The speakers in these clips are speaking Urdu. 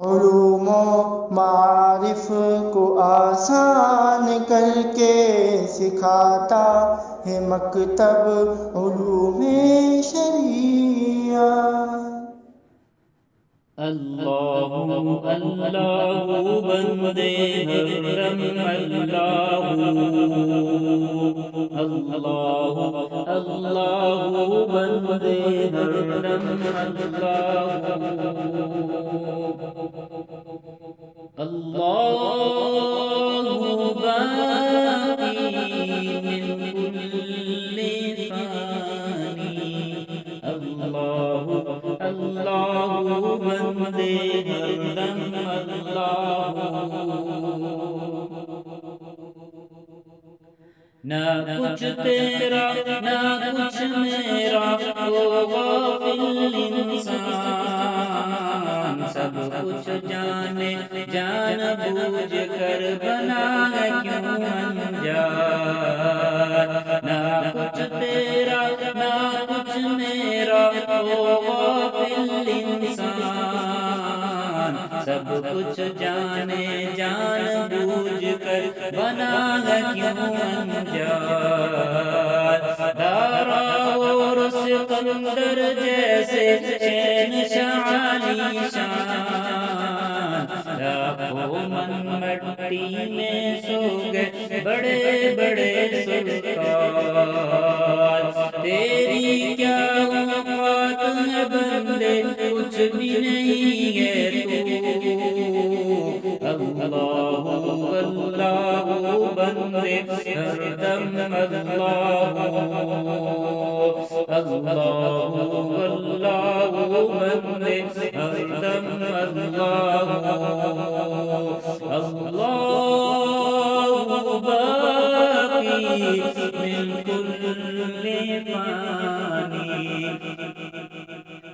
علوم و معارف کو آسان کر کے سکھاتا ہے مکتب علوم شریعت۔ اللہ اللہ بندے حرم اللہ اللہ اللہ بندے حرم اللہ اللہ باقی من کل فانی اللہ اللہ بندے ہردم اللہ نہ کچھ تیرا نہ کچھ میرا وہ غافل انسان سب کچھ جانے جان بوجھ کر بنا ہے کیوں انجان نہ کچھ تیرا نہ کچھ میرا وہ غافل انسان سب کچھ جانے جان بوجھ کر بنا ہے کیوں انجان دارا اور سکندر جیسے شہنشاہ عالی شان لاکھوں من مٹی میں سو گئے بڑے بڑے سلطان تیری کیا اوقات ہے بندے کچھ بھی نہیں ہے تو اللہ اللہ بندے ہردم اللہ اللہ اللہ بندے ہردم اللہ اللہ باقی من کل فانی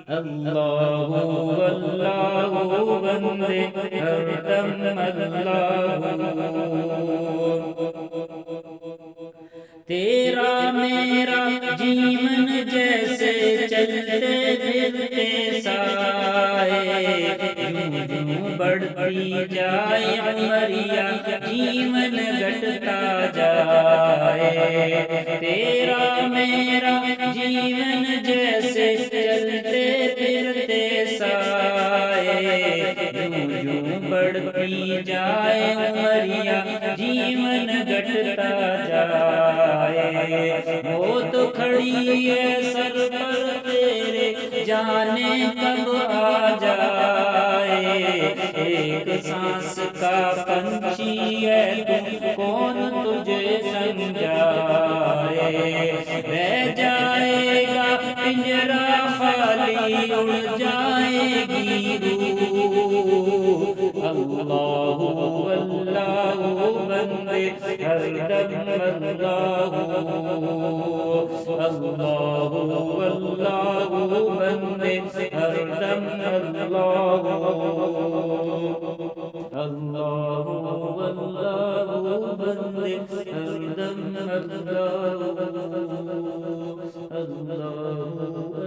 اللہ اللہ بندے ہردم اللہ تیرا میرا جیون جیسے چلتے پھرتے سائے یوں بڑھتی جائے عمریہ جیون گھٹتا جائے تیرا میرا جیون جیسے چلتے پھرتے سائے یوں بڑھتی جائے عمریہ جیون گھٹتا جائے موت کھڑی ہے سر پر تیرے جانے کب آ جائے ایک سانس کا پنچھی ہے تو کون تجھے سمجھائے رہ جائے گا پنجرا خالی اڑ جائے گی روح اللہ اللہ بندے ہردم اللہ اللہ اللہ بندے ہردم اللہ اللہ اللہ بندے ہردم اللہ اللہ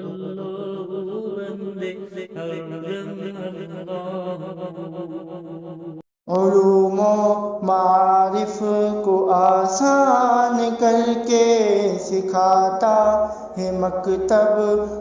اللہ بندے ہردم اللہ علوم و معارف کو آسان کر کے سکھاتا ہے مکتب